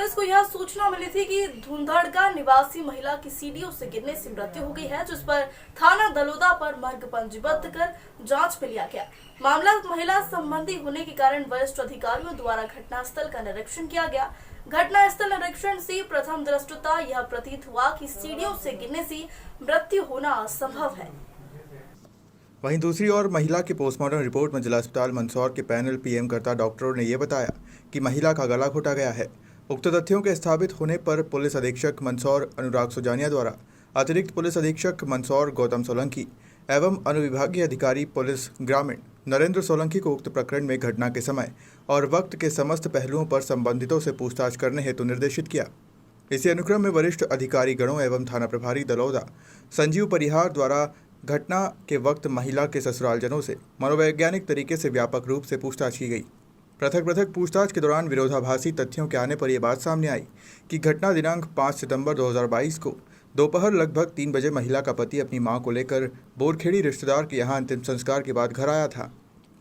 Police को यह सूचना मिली थी कि धुंधड़का निवासी महिला की सीढ़ियों से गिरने से मृत्यु हो गई है, जिस पर थाना दलोदा पर मर्ग पंजीबद्ध कर जांच में लिया गया। मामला महिला संबंधी होने के कारण वरिष्ठ अधिकारियों द्वारा घटनास्थल का निरीक्षण किया गया। घटनास्थल निरीक्षण से प्रथम दृष्टया यह प्रतीत हुआ कि सीढ़ियों से गिरने से मृत्यु होना असंभव है। वहीं दूसरी ओर महिला की पोस्टमार्टम रिपोर्ट में जिला अस्पताल मंदसौर के पैनल पीएम करता डॉक्टरों ने यह बताया कि महिला का गला घोटा गया है। उक्त तथ्यों के स्थापित होने पर पुलिस अधीक्षक मंदसौर अनुराग सुजानिया द्वारा अतिरिक्त पुलिस अधीक्षक मंदसौर गौतम सोलंकी एवं अनुविभागीय अधिकारी पुलिस ग्रामीण नरेंद्र सोलंकी को उक्त प्रकरण में घटना के समय और वक्त के समस्त पहलुओं पर संबंधितों से पूछताछ करने हेतु निर्देशित किया। इसी अनुक्रम में वरिष्ठ अधिकारी गणों एवं थाना प्रभारी दलोदा संजीव परिहार द्वारा घटना के वक्त महिला के ससुरालजनों से मनोवैज्ञानिक तरीके से व्यापक रूप से पूछताछ की गई। पृथक पूछताछ के दौरान विरोधाभासी तथ्यों के आने पर यह बात सामने आई कि घटना दिनांक 5 सितंबर 2022 को दोपहर लगभग 3 बजे महिला का पति अपनी मां को लेकर बोरखेड़ी रिश्तेदार के यहां अंतिम संस्कार के बाद घर आया था।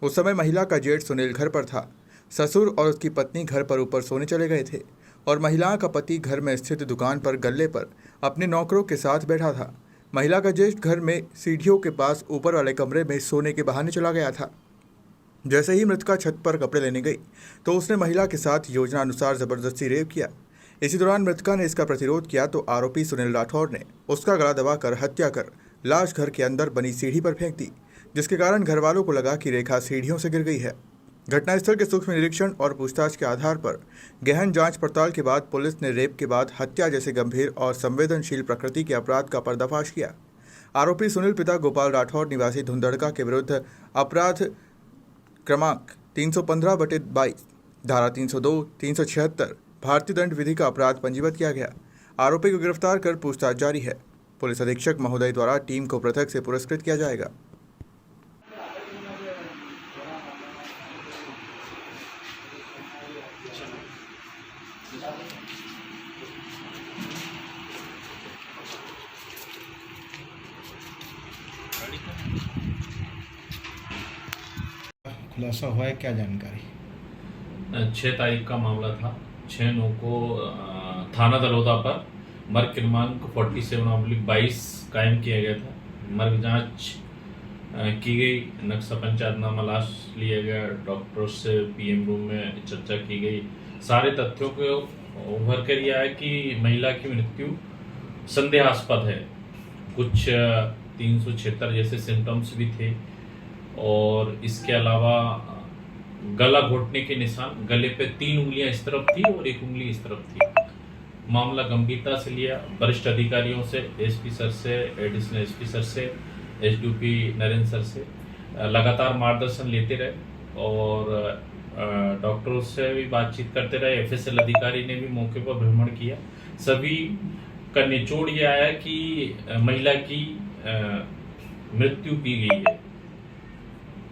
उस समय महिला का जेठ सुनील घर पर था। ससुर और उसकी पत्नी घर पर ऊपर सोने चले गए थे और महिला का पति घर में स्थित दुकान पर गल्ले पर अपने नौकरों के साथ बैठा था। महिला का जेठ घर में सीढ़ियों के पास ऊपर वाले कमरे में सोने के बहाने चला गया था। जैसे ही मृतका छत पर कपड़े लेने गई तो उसने महिला के साथ योजना अनुसार जबरदस्ती रेप किया। इसी दौरान मृतका ने इसका प्रतिरोध किया तो आरोपी सुनील राठौर ने उसका गला दबाकर हत्या कर लाश घर के अंदर बनी सीढ़ी पर फेंक दी, जिसके कारण घर वालों को लगा कि रेखा सीढ़ियों से गिर गई है। घटनास्थल के सूक्ष्म निरीक्षण और पूछताछ के आधार पर गहन जांच पड़ताल के बाद पुलिस ने रेप के बाद हत्या जैसे गंभीर और संवेदनशील प्रकृति के अपराध का पर्दाफाश किया। आरोपी सुनील पिता गोपाल राठौर निवासी धुंधड़का के विरुद्ध अपराध क्रमांक 315/22 धारा 302, 376 भारतीय दंड विधि का अपराध पंजीबद्ध किया गया। आरोपी को गिरफ्तार कर पूछताछ जारी है। पुलिस अधीक्षक महोदय द्वारा टीम को पृथक से पुरस्कृत किया जाएगा। खुलासा हुआ है, क्या जानकारी? 6 तारीख का मामला था। 6/9 को थाना दलोदा पर मर्ग क्रमांक 47/22 कायम किया गया था। मर्ग जांच की गई, नक्शा पंचायतनामा लाश लिया गया, डॉक्टर से पीएम रूम में चर्चा की गई। सारे तथ्यों को उभर कर यह है कि महिला की मृत्यु संदेहास्पद है। कुछ 376 जैसे सिम्टम्स भी थे और इसके अलावा गला घोटने के निशान, गले पे 3 उंगलियां इस तरफ थी और 1 उंगली इस तरफ थी। मामला गंभीरता से लिया। वरिष्ठ अधिकारियों से, एसपी सर से, एडिशनल एसपी सर से, एसडीपी नरेंद्र सर से लगातार मार्गदर्शन लेते रहे और डॉक्टरों से भी बातचीत करते रहे। एफएसएल अधिकारी ने भी मौके पर भ्रमण किया। सभी का निचोड़ यह आया कि महिला की मृत्यु की गई है,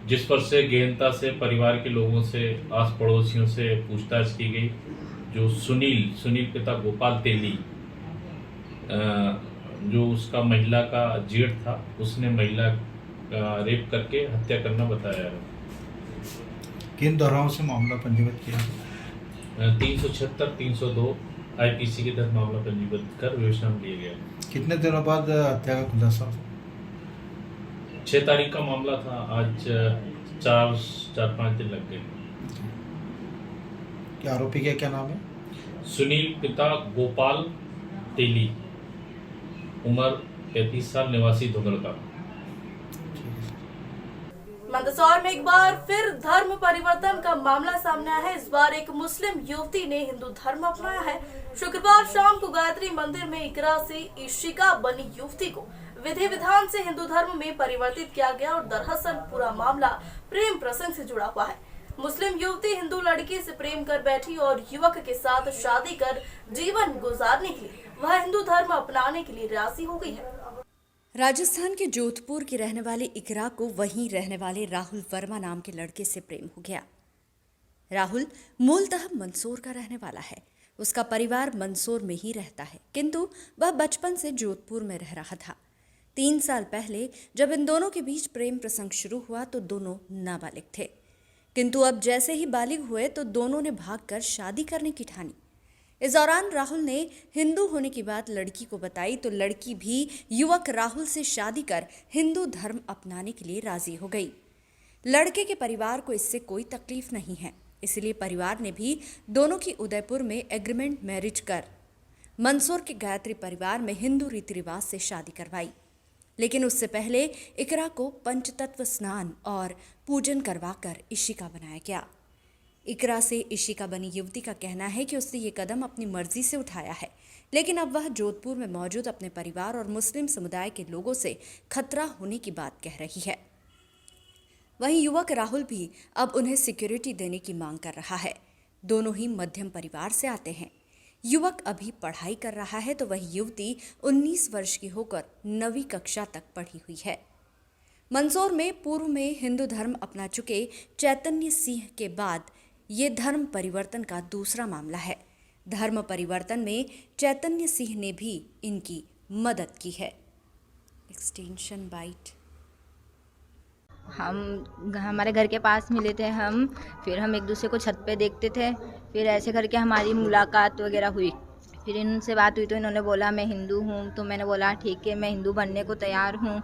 जिस पर से गहनता से परिवार के लोगों से, आस पड़ोसियों से पूछताछ की गई। जो सुनील पिता गोपाल तेली, जो उसका महिला का जेठ था, उसने महिला का रेप करके हत्या करना बताया है। किन धाराओं से मामला पंजीबद्ध किया? 376, 302 आईपीसी के तहत मामला पंजीबद्ध कर विवेचना में लिया गया। कितने दिनों बाद हत्या का खुलासा हुआ? 6 तारीख का मामला था। आज 4-5 दिन लग गए। क्या आरोपी का क्या नाम है? सुनील पिता गोपाल तेली, उम्र 35 साल, निवासी धुंधड़का। मंदसौर में एक बार फिर धर्म परिवर्तन का मामला सामने आया है। इस बार एक मुस्लिम युवती ने हिंदू धर्म अपनाया है। शुक्रवार शाम को गायत्री मंदिर में इकरा से इशिका बनी युवती को विधि विधान से हिंदू धर्म में परिवर्तित किया गया और दरअसल पूरा मामला प्रेम प्रसंग से जुड़ा हुआ है। मुस्लिम युवती हिंदू लड़की से प्रेम कर बैठी और युवक के साथ शादी कर जीवन गुजारने के लिए वह हिंदू धर्म अपनाने के लिए राजी हो गई है। राजस्थान के जोधपुर की रहने वाली इकरा को वहीं रहने वाले राहुल वर्मा नाम के लड़के से प्रेम हो गया। राहुल मूलतः मंदसौर का रहने वाला है। उसका परिवार मंदसौर में ही रहता है, किंतु वह बचपन से जोधपुर में रह रहा था। 3 साल पहले जब इन दोनों के बीच प्रेम प्रसंग शुरू हुआ तो दोनों नाबालिग थे, किंतु अब जैसे ही बालिग हुए तो दोनों ने भागकर शादी करने की ठानी। इस दौरान राहुल ने हिंदू होने की बात लड़की को बताई तो लड़की भी युवक राहुल से शादी कर हिंदू धर्म अपनाने के लिए राजी हो गई। लड़के के परिवार को इससे कोई तकलीफ नहीं है, इसलिए परिवार ने भी दोनों की उदयपुर में एग्रीमेंट मैरिज कर मंदसौर के गायत्री परिवार में हिंदू रीति रिवाज से शादी करवाई। लेकिन उससे पहले इकरा को पंचतत्व स्नान और पूजन करवाकर इशिका बनाया गया। इकरा से इशिका बनी युवती का कहना है कि उसने ये कदम अपनी मर्जी से उठाया है, लेकिन अब वह जोधपुर में मौजूद अपने परिवार और मुस्लिम समुदाय के लोगों से खतरा होने की बात कह रही है। वहीं युवक राहुल भी अब उन्हें सिक्योरिटी देने की मांग कर रहा है। दोनों ही मध्यम परिवार से आते हैं। युवक अभी पढ़ाई कर रहा है तो वही युवती 19 वर्ष की होकर 9वीं कक्षा तक पढ़ी हुई है। मंदसौर में पूर्व में हिंदू धर्म अपना चुके चैतन्य सिंह के बाद ये धर्म परिवर्तन का दूसरा मामला है। धर्म परिवर्तन में चैतन्य सिंह ने भी इनकी मदद की है। Extension bite. हमारे घर के पास मिले थे फिर हम एक दूसरे को छत पे देखते थे। फिर ऐसे करके हमारी मुलाकात वगैरह हुई। फिर इनसे बात हुई तो इन्होंने बोला मैं हिंदू हूँ, तो मैंने बोला ठीक है मैं हिंदू बनने को तैयार हूँ।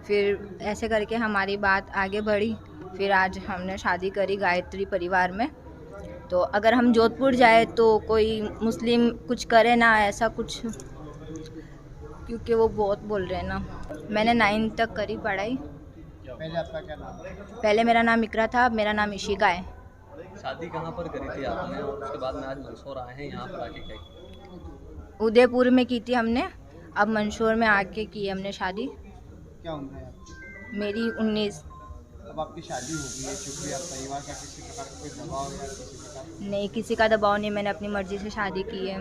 फिर ऐसे करके हमारी बात आगे बढ़ी। फिर आज हमने शादी करी गायत्री परिवार में। तो अगर हम जोधपुर जाए तो कोई मुस्लिम कुछ करे ना ऐसा कुछ, क्योंकि वो बहुत बोल रहे हैं ना। मैंने 9th तक करी पढ़ाई। पहले आपका क्या नाम है? पहले मेरा नाम इकरा था, अब मेरा नाम इशिका है। शादी कहाँ पर करी थी आपने और उसके बाद में आज मंदसौर आए हैं, यहाँ पर आके क्या किया? उदयपुर में की थी हमने, अब मंदसौर में आके की हमने शादी। क्या उम्र है आपकी? मेरी 19। अब आपकी शादी हो गई है, चूँकि आप परिवार का किसी प्रकार का कोई दबाव या किसी प्रकार नहीं, किसी का दबाव नहीं, मैंने अपनी मर्जी से शादी की है।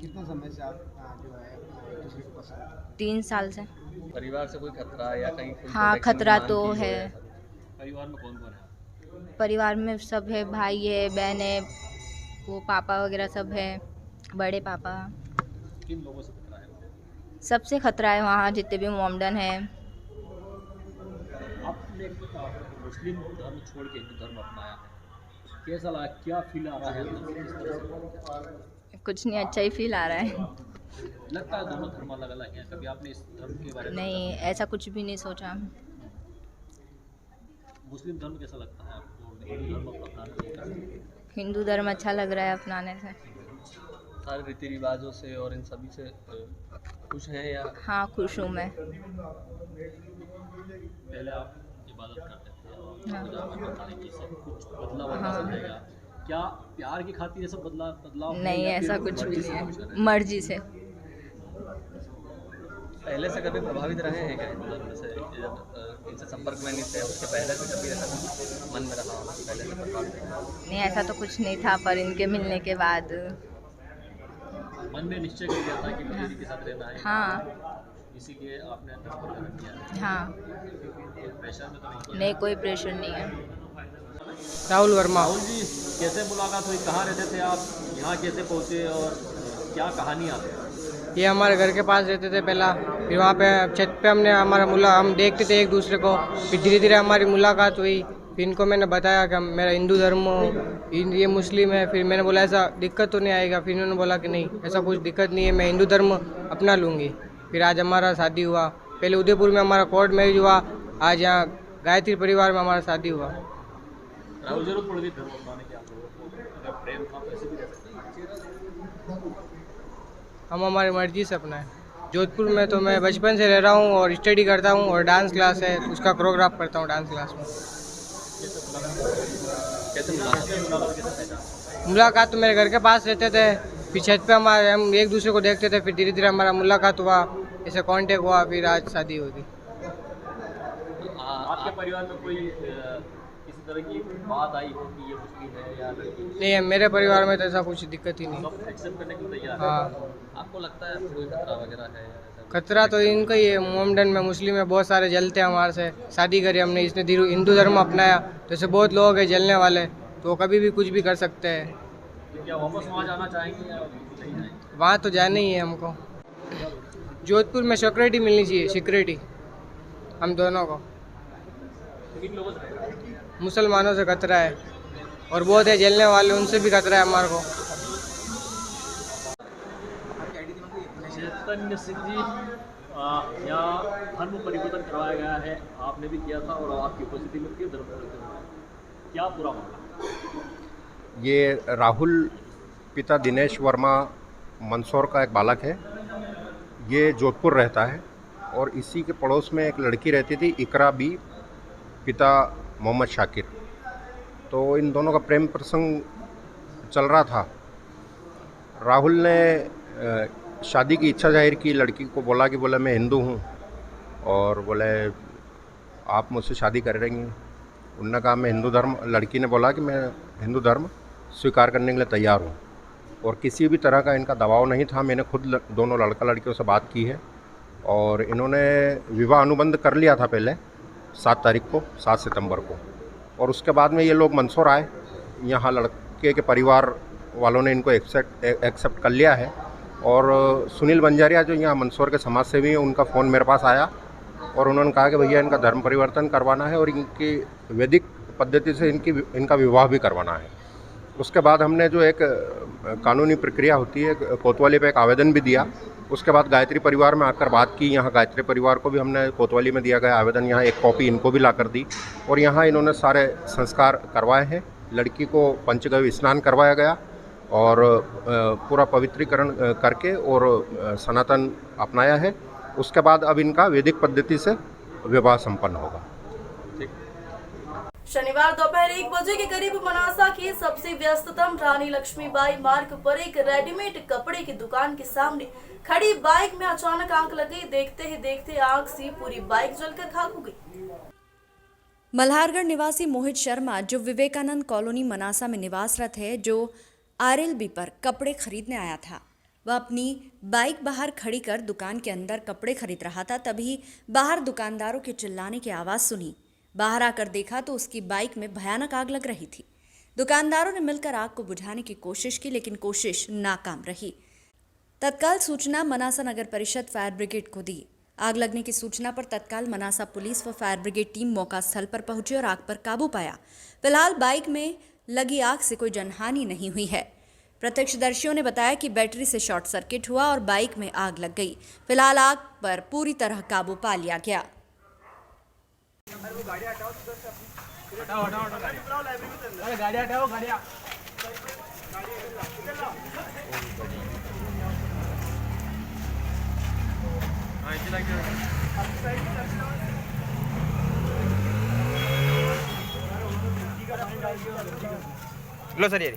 कितने समय से आप जो है एक दूसरे को पसंद है? 3 साल से। परिवार से कोई खतरा है या कहीं कोई हाँ, protection की खतरा मांग तो की हो है। या परिवार में कौन कौन है? परिवार में सब है, भाई है, बहन है, वो पापा वगैरह सब है, बड़े पापा। किन लोगों से खतरा है? सबसे खतरा है वहाँ जितने भी मोमडन है। आपने मुस्लिम धर्म छोड़ के हिंदू धर्म अपनाया है, कैसा लगा, क्या फील आ रहा है इस तरह से? कुछ नहीं, अच्छा ही फील आ रहा है। लगता है दोनों धर्म अलग अलग हैं, कभी आपने इस धर्म के बारे में नहीं, ऐसा कुछ भी नहीं सोचा। मुस्लिम धर्म कैसा लगता है आपको, हिंदू धर्म अपनाने से? हिंदू धर्म अच्छा लग रहा है अपनाने से। सारे रीति रिवाजों से और इन सभी से खुश हैं या? हाँ, खुश हूँ मैं। पहले आप इबादत करते थे, हाँ। कुछ बदलाव होना समझेगा क्या? प्यार की खातिर ये सब बदलाव नहीं, ऐसा कुछ भी नहीं है, मर्जी से। पहले से कभी प्रभावित रहे हैं क्या हिंदू धर्म से? इनसे संपर्क में नहीं थे, उसके पहले से कभी ऐसा कुछ मन में रहा हो, पहले से प्रभावित रहे? नहीं, ऐसा तो कुछ नहीं था, पर इनके मिलने के बाद मन में निश्चय कर लिया था कि मुझे इसी के साथ रहना है। हाँ। इसी के आपने ग्रहण किया? हाँ। प्रेशर में तो नहीं, कोई प्रेशर नहीं है। राहुल वर्मा। राहुल जी, कैसे मुलाकात हुई, कहाँ रहते थे आप, यहाँ कैसे पहुँचे और क्या कहानी आपकी? ये हमारे घर के पास रहते थे पहला, फिर वहाँ पे छत पे हम देखते थे एक दूसरे को, फिर धीरे धीरे हमारी मुलाकात हुई। फिर इनको मैंने बताया कि मेरा हिंदू धर्म, ये मुस्लिम है। फिर मैंने बोला ऐसा दिक्कत तो नहीं आएगा? फिर इन्होंने बोला कि नहीं, ऐसा कुछ दिक्कत नहीं है, मैं हिंदू धर्म अपना लूँगी। फिर आज हमारा शादी हुआ। पहले उदयपुर में हमारा कोर्ट मैरिज हुआ, आज यहाँ गायत्री परिवार में हमारा शादी हुआ। राहुल, जरूरत पड़ गई धर्म अपनाने की आप लोगों को? अगर प्रेम था तो ऐसे भी रह सकते हैं। हम हमारी मर्जी से अपना है। जोधपुर में तो मैं बचपन से रह रहा हूँ और स्टडी करता हूँ और डांस क्लास है, उसका कोरियोग्राफ करता हूँ डांस क्लास में। मुलाकात तो मेरे घर के पास रहते थे, फिर छत पे हम एक दूसरे को देखते थे, फिर धीरे धीरे हमारा मुलाकात हुआ, ऐसे कांटेक्ट हुआ, फिर आज शादी होगी। आपके परिवार में कोई किसी तरह की बात आई हो कि ये मुस्लिम है या लड़की? नहीं, मेरे परिवार में तो ऐसा कुछ दिक्कत ही नहीं। सब एक्सेप्ट करने के लिए तैयार है? हाँ। आपको लगता है कोई खतरा वगैरह है? खतरा तो इनका ही है, मोमडन में मुस्लिम है, बहुत सारे जलते हैं हमारे से। शादी करी हमने, इसने धीरे हिंदू धर्म अपनाया, तो ऐसे बहुत लोग हैं जलने वाले, तो कभी भी कुछ भी कर सकते हैं। तो क्या वापस वहाँ जाना चाहेंगे या नहीं जाएंगे? वहाँ तो जाना ही है हमको। जोधपुर में सिक्योरिटी मिलनी चाहिए, सिक्योरिटी हम दोनों को। किन लोगों से? मुसलमानों से खतरा है और बहुत है जलने वाले, उनसे भी खतरा है हमारे को। चैतन्य सिंह जी, यहाँ धर्म परिवर्तन करवाया गया है, आपने भी किया था और आपकी उपस्थिति में क्यों धर्म परिवर्तन हुआ? क्या पूरा मामला? ये राहुल पिता दिनेश वर्मा मंदसौर का एक बालक है। ये जोधपुर रहता है और इसी के पड़ोस में एक लड़की रहती थी, इकरा बी, पिता मोहम्मद शाकिर। तो इन दोनों का प्रेम प्रसंग चल रहा था। राहुल ने शादी की इच्छा जाहिर की, लड़की को बोला कि बोले मैं हिंदू हूँ और बोले आप मुझसे शादी कर रही हैं। उन्होंने कहा मैं हिंदू धर्म, लड़की ने बोला कि मैं हिंदू धर्म स्वीकार करने के लिए तैयार हूँ और किसी भी तरह का इनका दबाव नहीं था। मैंने खुद दोनों लड़का लड़कियों से बात की है और इन्होंने विवाह अनुबंध कर लिया था पहले 7 तारीख को, 7 सितंबर को। और उसके बाद में ये लोग मंदसौर आए। यहाँ लड़के के परिवार वालों ने इनको एक्सेप्ट कर लिया है और सुनील बंजारिया जो यहाँ मंदसौर के समाज सेवी हैं, उनका फ़ोन मेरे पास आया और उन्होंने कहा कि भैया इनका धर्म परिवर्तन करवाना है और इनकी वैदिक पद्धति से इनका विवाह भी करवाना है। उसके बाद हमने जो एक कानूनी प्रक्रिया होती है, कोतवाली पे एक आवेदन भी दिया। उसके बाद गायत्री परिवार में आकर बात की। यहाँ गायत्री परिवार को भी हमने कोतवाली में दिया गया आवेदन, यहाँ एक कॉपी इनको भी ला कर दी और यहाँ इन्होंने सारे संस्कार करवाए हैं। लड़की को पंचगव्य स्नान करवाया गया और पूरा पवित्रीकरण करके और सनातन अपनाया है। उसके बाद अब इनका वैदिक पद्धति से विवाह संपन्न होगा। शनिवार दोपहर 1 बजे के करीब मनासा के सबसे व्यस्ततम रानी लक्ष्मीबाई मार्ग पर एक रेडीमेड कपड़े की दुकान के सामने खड़ी बाइक में अचानक आग लग गई। देखते ही देखते आग से पूरी बाइक जलकर खाक हो गई। मल्हारगढ़ निवासी मोहित शर्मा, जो विवेकानंद कॉलोनी मनासा में निवासरत है, जो RLB पर कपड़े खरीदने आया था, वह अपनी बाइक बाहर खड़ी कर दुकान के अंदर कपड़े खरीद रहा था। तभी बाहर दुकानदारों के चिल्लाने की आवाज़ सुनी। बाहर आकर देखा तो उसकी बाइक में भयानक आग लग रही थी। दुकानदारों ने मिलकर आग को बुझाने की कोशिश की, लेकिन कोशिश नाकाम रही। तत्काल सूचना मनासा नगर परिषद फायर ब्रिगेड को दी। आग लगने की सूचना पर तत्काल मनासा पुलिस व फायर ब्रिगेड टीम मौका स्थल पर पहुंची और आग पर काबू पाया। फिलहाल बाइक में लगी आग से कोई जनहानि नहीं हुई है। प्रत्यक्षदर्शियों ने बताया कि बैटरी से शॉर्ट सर्किट हुआ और बाइक में आग लग गई। फिलहाल आग पर पूरी तरह काबू पा लिया गया। लो सर ये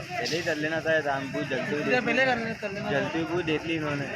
पहले ही कर लेना था, रामपुर जल्दी पहले कर लेना, जल्दी को देख ली इन्होंने।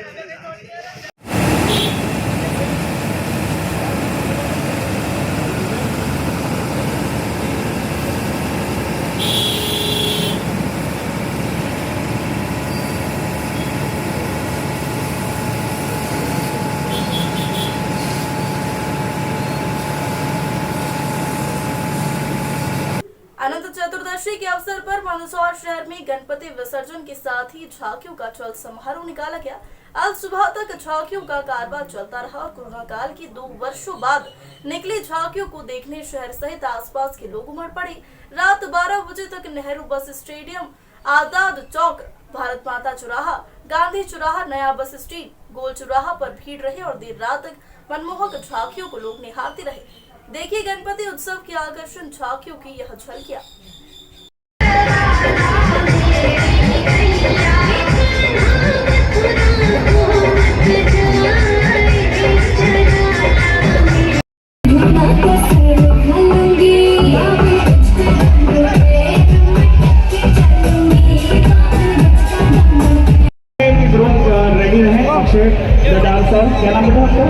अनंत चतुर्दशी के अवसर पर मंदसौर शहर में गणपति विसर्जन के साथ ही झांकियों का चल समारोह निकाला गया। आज सुबह तक झांकियों का कारोबार चलता रहा और कोरोना काल की 2 वर्षों बाद निकली झांकियों को देखने शहर सहित आसपास के लोग उमड़ पड़े। रात 12 बजे तक नेहरू बस स्टेडियम, आजाद चौक, भारत माता चौराहा, गांधी चौराहा, नया बस स्टैंड, गोल चौराहा पर भीड़ रही और देर रात तक मनमोहक झांकियों को लोग निहारते रहे। देखिए गणपति उत्सव की आकर्षण झांकियों की यह झलकियां। रेडी रहे। अक्षय सर, क्या नाम बेटा आपका?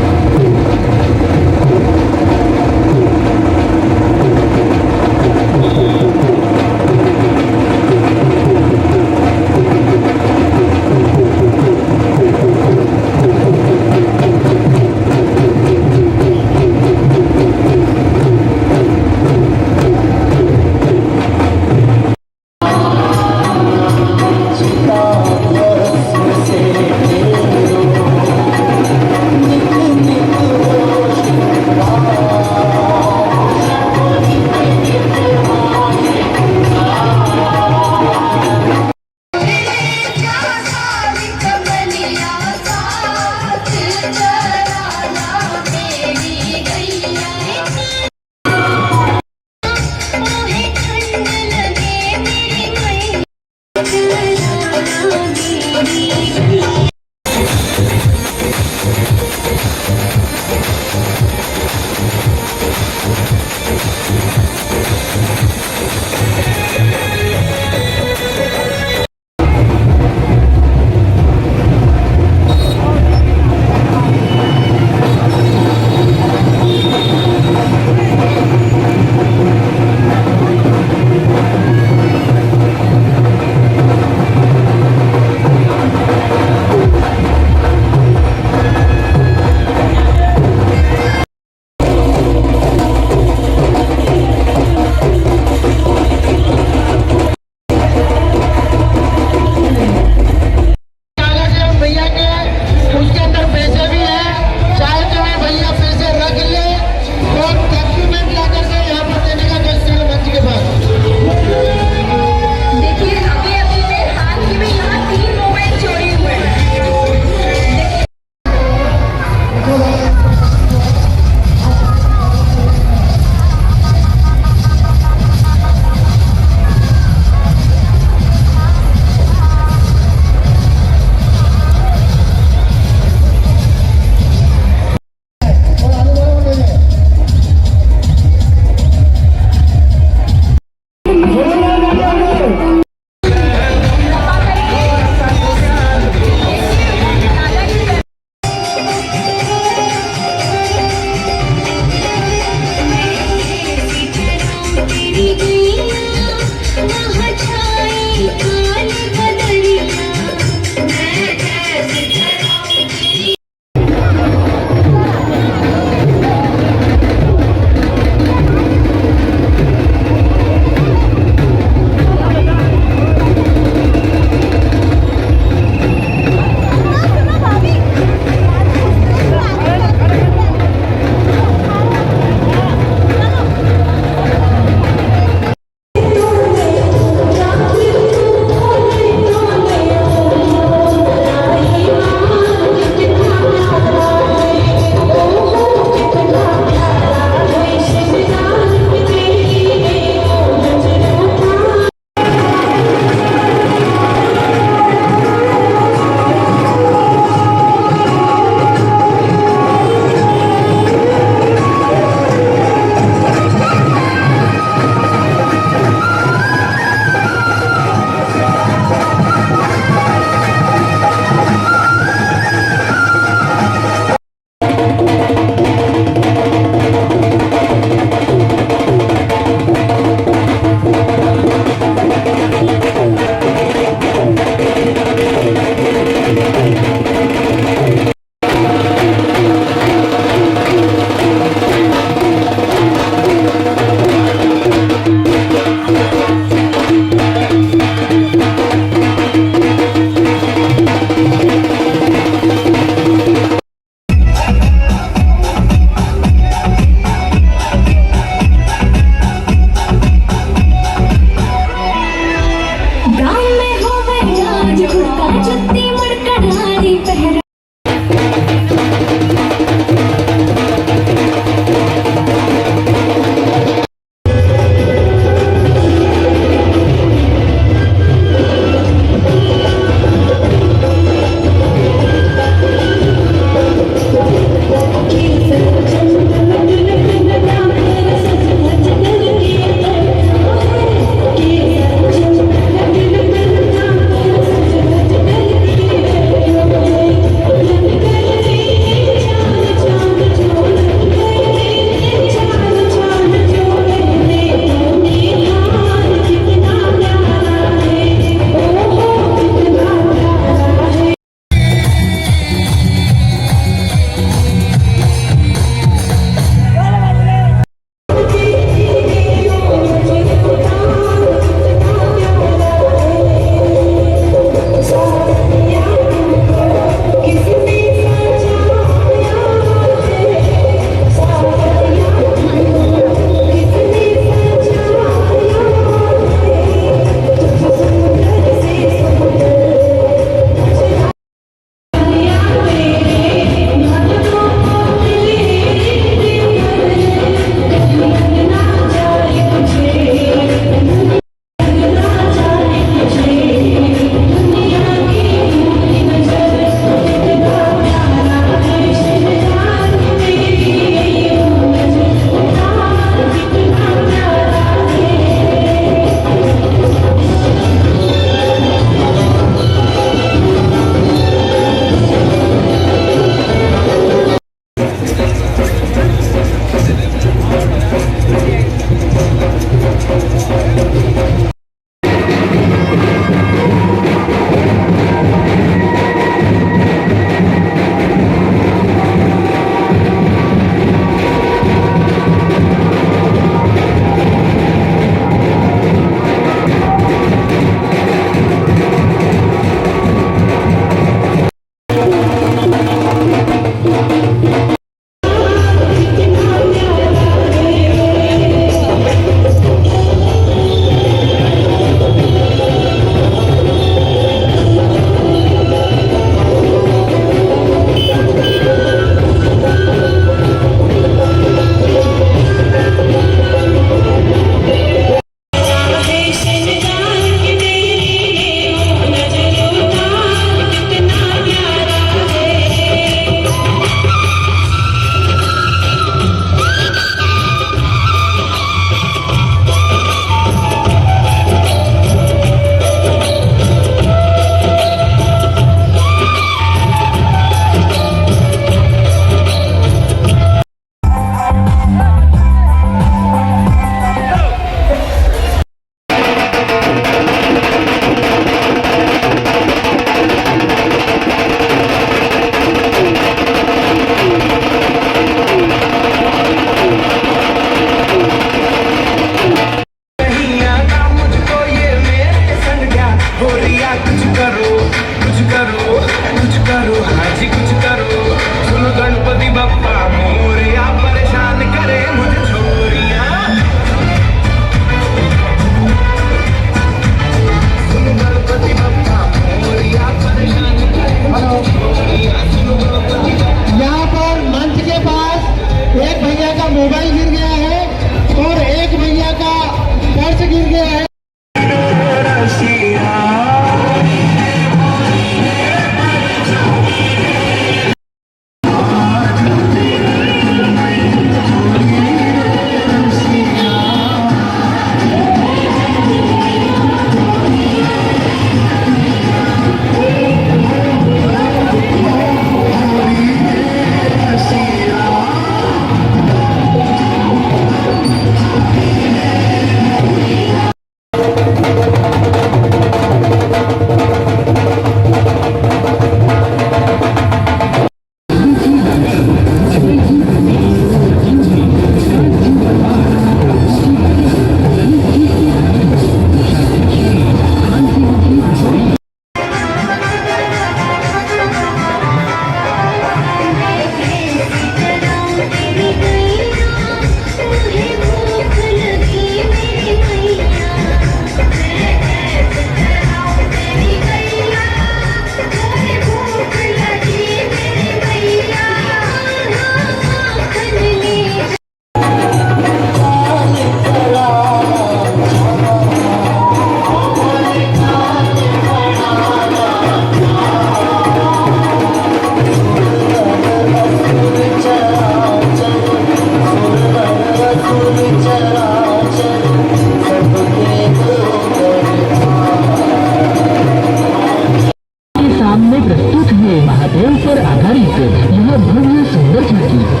सामने प्रस्तुत है महादेव पर आधारित यह भव्य सुंदर झांकी।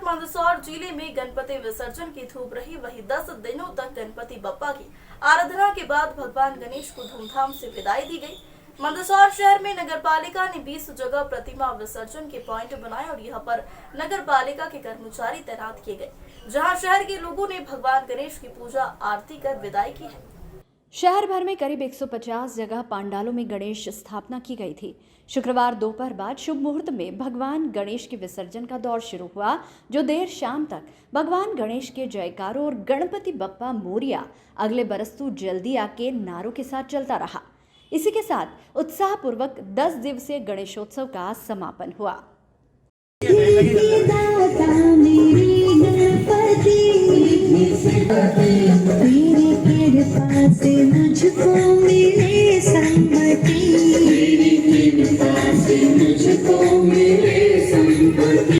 मंदसौर जिले में गणपति विसर्जन की धूम रही। वहीं 10 दिनों तक गणपति बप्पा की आराधना के बाद भगवान गणेश को धूमधाम से विदाई दी गई। मंदसौर शहर में नगर पालिका ने 20 जगह प्रतिमा विसर्जन के पॉइंट बनाए और यहाँ पर नगर पालिका के कर्मचारी तैनात किए गए, जहां शहर के लोगों ने भगवान गणेश की पूजा आरती कर विदाई की है। शहर भर में करीब 150 जगह पांडालों में गणेश स्थापना की गई थी। शुक्रवार दोपहर बाद शुभ मुहूर्त में भगवान गणेश के विसर्जन का दौर शुरू हुआ, जो देर शाम तक भगवान गणेश के जयकारों और गणपति बप्पा मोरिया अगले बरस तू जल्दी आके नारों के साथ चलता रहा। इसी के साथ उत्साहपूर्वक 10 दिवसीय गणेशोत्सव का समापन हुआ। मुझको मिले सम्मति, तेरी कृपा से मुझको मिले सम्मति।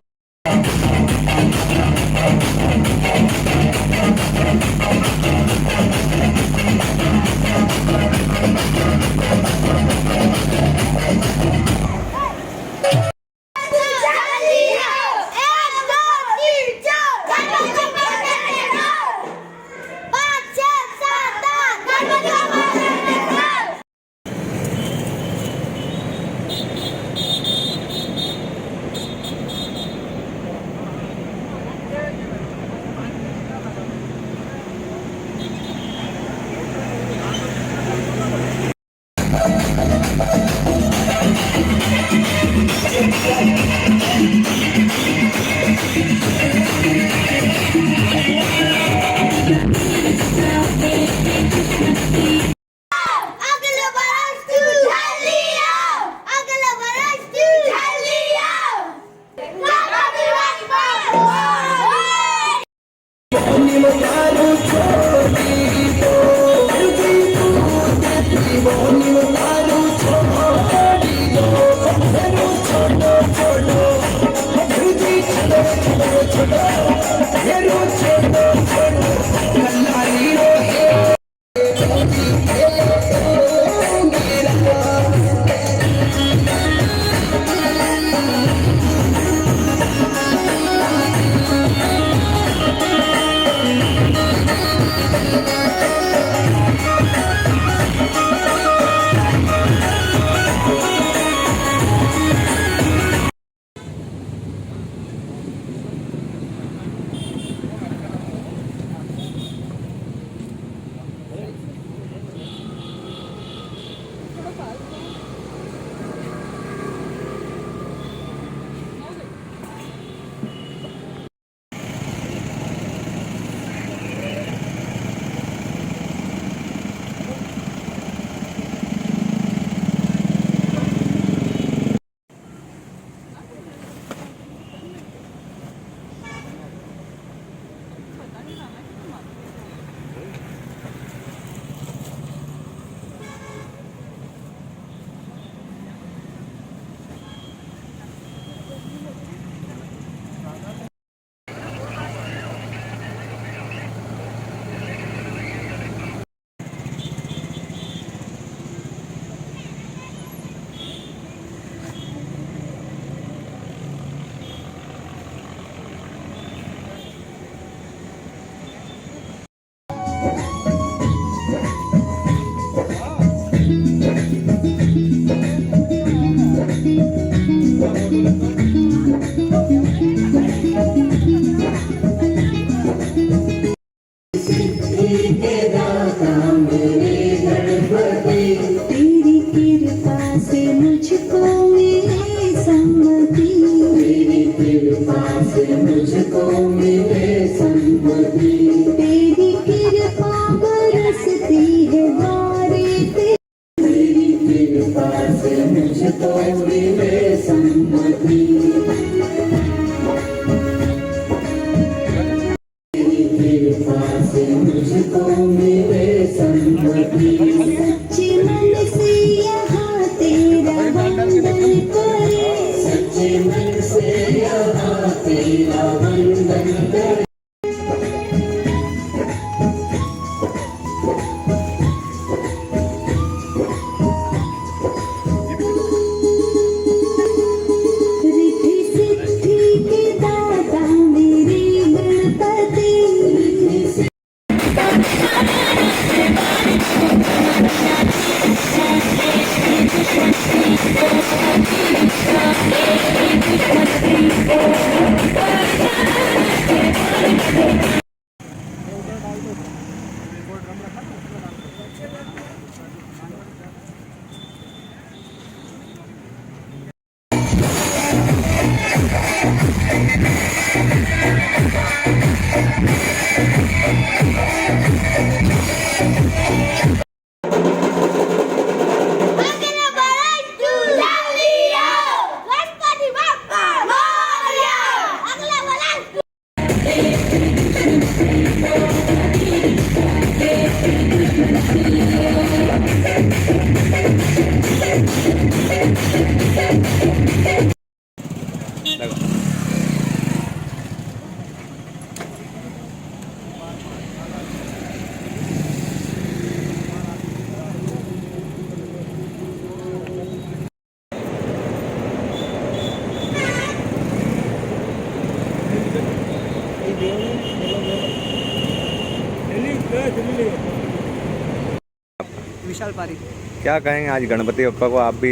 विशाल पारिक। क्या कहेंगे आज गणपति बप्पा को आप भी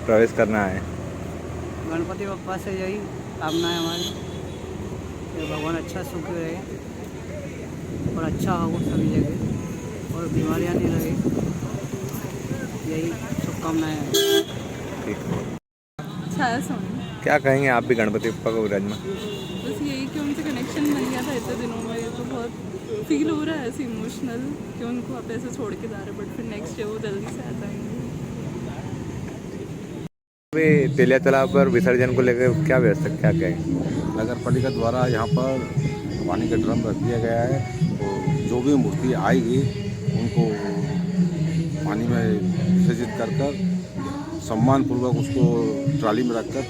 प्रवेश करना है? गणपति बप्पा से यही कामना है हमारी कि भगवान अच्छा सुख रहे और अच्छा हो सभी जगह और बीमारियां नहीं रहे, यही शुभकामनाएं हैं। क्या कहेंगे आप भी गणपति बप्पा को विराजमान? बस यही कि उनसे कनेक्शन बन गया था इतने दिनों में, तो बहुत फील हो रहा है ऐसे इमोशनल कि उनको आप ऐसे छोड़ के जा रहे, बट फिर नेक्स्ट डे वो जल्दी से आ जाएंगे। अभी तेलिया तालाब पर विसर्जन को लेकर क्या व्यवस्था, क्या कहेंगे? नगर पालिका द्वारा यहाँ पर पानी का ड्रम रख दिया गया है, तो जो भी मूर्ति आएगी उनको पानी में विसर्जित कर सम्मानपूर्वक उसको ट्राली में रखकर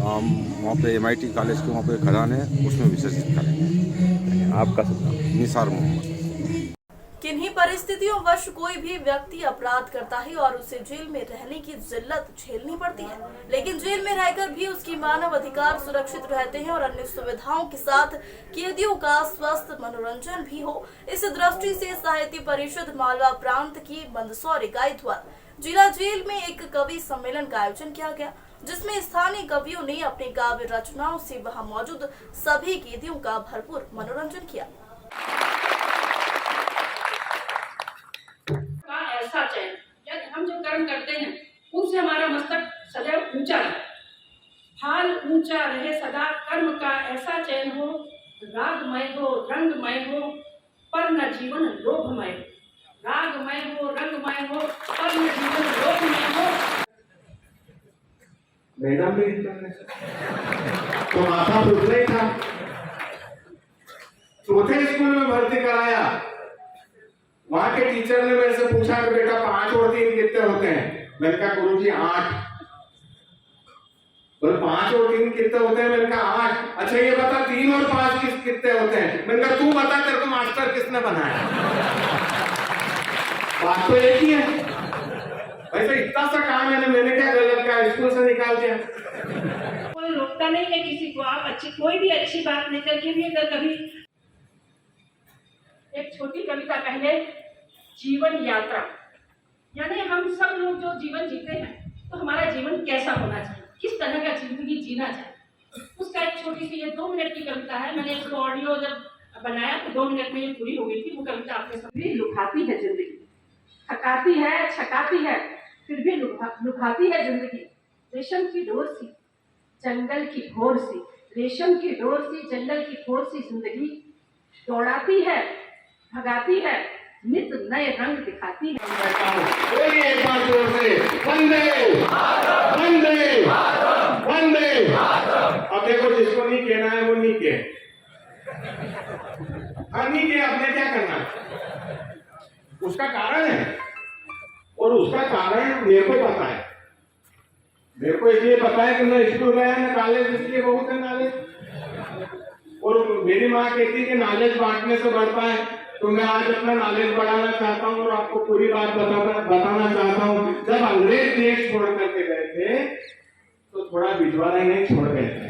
वहाँ पे MIT कॉलेज के वहाँ पे खदान है उसमें विसर्जित करेंगे। आपका निसार मोहम्मद। किन्हीं परिस्थितियों वश कोई भी व्यक्ति अपराध करता है और उसे जेल में रहने की जिल्लत झेलनी पड़ती है, लेकिन जेल में रहकर भी उसकी मानव अधिकार सुरक्षित रहते हैं और अन्य सुविधाओं के साथ कैदियों का स्वस्थ मनोरंजन भी हो। इस दृष्टि से साहित्य परिषद मालवा प्रांत की मंदसौर इकाई द्वारा जिला जेल में एक कवि सम्मेलन का आयोजन किया गया, जिसमें स्थानीय कवियों ने अपनी काव्य रचनाओं से वहां मौजूद सभी कैदियों का भरपूर मनोरंजन किया। ऐसा चयन, यदि हम जो कर्म करते हैं उनसे हमारा मस्तक सदैव ऊंचा रहे, हाल ऊंचा रहे सदा, कर्म का ऐसा चयन हो, रागमय हो रंगमय हो पर न जीवन लोभमय हो, रागमय हो रंगमय हो पर न जीवन लोभमय हो। मैडम भी तो माथा फूट नहीं था, चौथे स्कूल में भर्ती कराया, वहां के टीचर ने मेरे से पूछा कि बेटा 5 और 3 कितने होते हैं? मैंने कहा गुरुजी 8। बोले 5 और 3 कितने होते हैं? मैंने कहा 8। अच्छा ये बता 3 और 5 कितने होते हैं? मैंने कहा तू बता, तेरे को मास्टर किसने बनाया? बात तो एक ही है। वैसे इतना सा काम है, मैंने क्या गलत कहा? स्कूल से निकाल दिया। कोई रोकता नहीं है किसी को, आप अच्छी कोई भी अच्छी बात नहीं करके भी अगर कभी एक छोटी कविता पहले, जीवन यात्रा, यानी हम सब लोग जो जीवन जीते हैं तो हमारा जीवन कैसा होना चाहिए, किस तरह का जिंदगी जीना चाहिए, उसका एक छोटी सी ये 2 मिनट की कविता है। मैंने इसको ऑडियो जब बनाया तो 2 मिनट में ये पूरी हो गई थी। वो कविता आपके सामने। लुभाती है जिंदगी, थकाती है छकाती है, फिर भी लुभाती है जिंदगी, रेशम की डोर सी जंगल की घोर सी, रेशम की डोर सी जंगल की घोर सी जिंदगी, दौड़ाती है भगाती है, नित नए रंग दिखाती है। एक बार जोर से वंदे वंदे वंदे। अब देखो जिसको नहीं कहना है वो नहीं कहे, नहीं कहे, आपने क्या करना है? उसका कारण है, और उसका कारण मेरे को पता है। मेरे को इसलिए पता है कि मैं स्कूल गया ना कॉलेज, इसलिए बहुत है नॉलेज। और मेरी माँ कहती है कि नॉलेज बांटने से बढ़ता है, तो मैं आज अपना नॉलेज बढ़ाना चाहता हूँ और आपको पूरी बात बताना चाहता हूँ। जब अंग्रेज देश छोड़ करके गए थे तो थोड़ा भिजवाना ही नहीं छोड़ गए थे।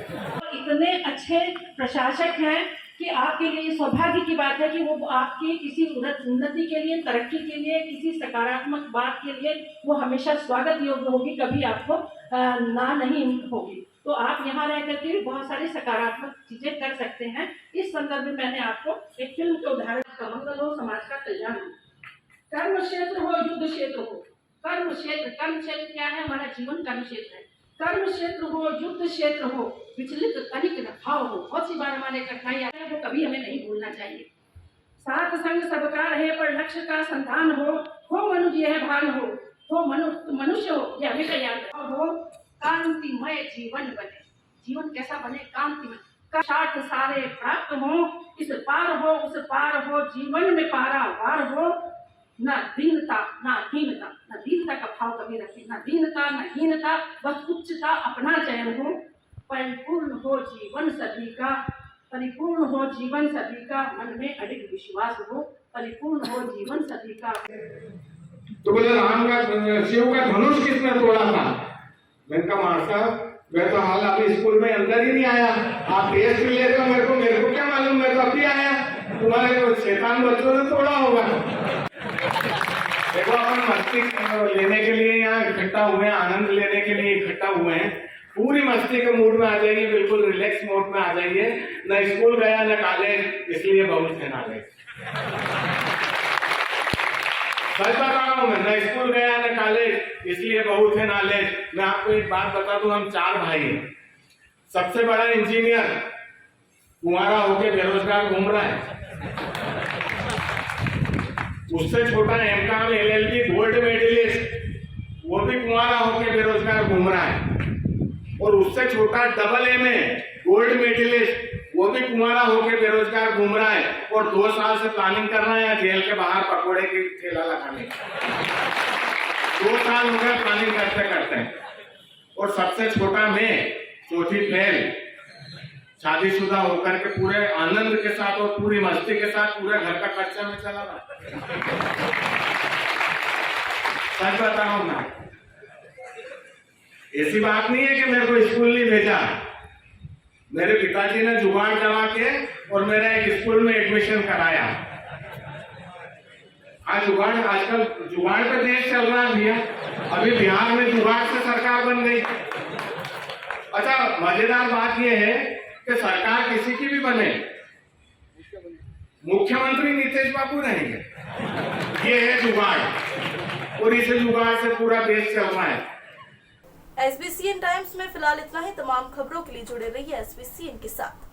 इतने अच्छे प्रशासक हैं कि आपके लिए सौभाग्य की बात है कि वो आपकी किसी उन्नति के लिए, तरक्की के लिए, किसी सकारात्मक बात के लिए वो हमेशा स्वागत योग्य होगी, कभी आपको ना नहीं होगी। तो आप यहाँ रह करके भी बहुत सारी सकारात्मक चीजें कर सकते हैं। इस संदर्भ में मैंने आपको एक फिल्म के उदाहरण, का मंगल हो समाज का कल्याण हो, कर्म क्षेत्र हो युद्ध क्षेत्र हो, कर्म क्षेत्र क्या है? हमारा जीवन कर्म क्षेत्र है। कर्म क्षेत्र हो युद्ध क्षेत्र हो, विचलित तनिक न भाव हो। बहुत सी बार हमारे कठिनाई आए, वो कभी हमें नहीं भूलना चाहिए। साथ संग सबका रहे पर लक्ष्य का संतान हो मनुष्य यह भान हो मनुष्य हो, यह हमेशा याद हो। कांतिमय जीवन बने, जीवन कैसा बने? कांतिमय, साठ सारे प्राप्त हो, इस पार हो उस पार हो, जीवन में पारा वार हो, ना दीनता ना हीनता, ना दीनता का भाव कभी रखें, ना दीनता ना हीनता, बस उच्चता अपना चयन हो। परिपूर्ण हो जीवन सभी का, परिपूर्ण हो जीवन सभी का, मन में अडिग विश्वास हो, परिपूर्ण हो जीवन सभी का। तो बोले राम का शिव का धनुष किसने तोड़ा था? मैंने कहा मास्टर मैं तो हाल अभी स्कूल में अंदर ही नहीं आया, आप टेस्ट ले रहे हो, मेरे को क्या मालूम, मैं तो अभी आया, तुम्हारे तो शैतान बच्चों ने तोड़ा होगा। देखो अपन मस्ती लेने के लिए यहाँ इकट्ठा हुए हैं, आनंद लेने के लिए इकट्ठा हुए हैं, पूरी मस्ती के मूड में आ जाइए, बिल्कुल रिलैक्स मोड में आ जाइए। न स्कूल गया न कॉलेज, इसलिए बहुत थे नॉलेज। सच बता रहा हूँ मैं, न स्कूल गया न कॉलेज, इसलिए बहुत है नॉलेज। मैं आपको एक बात बता दूं, हम 4 भाई हैं। सबसे बड़ा इंजीनियर कुंवारा होके बेरोजगार घूम रहा है, उससे छोटा एमकॉम LLB गोल्ड मेडलिस्ट वो भी कुंवारा होके बेरोजगार घूम रहा है, और उससे छोटा AA गोल्ड मेडलिस्ट वो भी कुंवारा होके बेरोजगार घूम रहा है, और 2 साल से प्लानिंग कर रहा है जेल के बाहर पकौड़े की ठेला लगाने का। 2 साल हो गए प्लानिंग करते करते, और सबसे छोटा मैं 4थी फेल, शादीशुदा होकर के पूरे आनंद के साथ और पूरी मस्ती के साथ पूरे घर का खर्चा में चला रहा। सच बता रहा हूं मैं, ऐसी बात नहीं है कि मेरे को स्कूल नहीं भेजा। मेरे पिताजी ने जुगाड़ जमा के और मेरा एक स्कूल में एडमिशन कराया। आज जुगाड़, आजकल जुगाड़ पे देश चल रहा है भैया। अभी बिहार में जुगाड़ से सरकार बन गई। अच्छा, मजेदार बात यह है कि सरकार किसी की भी बने, मुख्यमंत्री नीतीश बाबू रहेंगे। ये है जुगाड़, और इस जुगाड़ से पूरा देश चल रहा है। SBCN टाइम्स में फिलहाल इतना ही। तमाम खबरों के लिए जुड़े रहिए SBCN के साथ।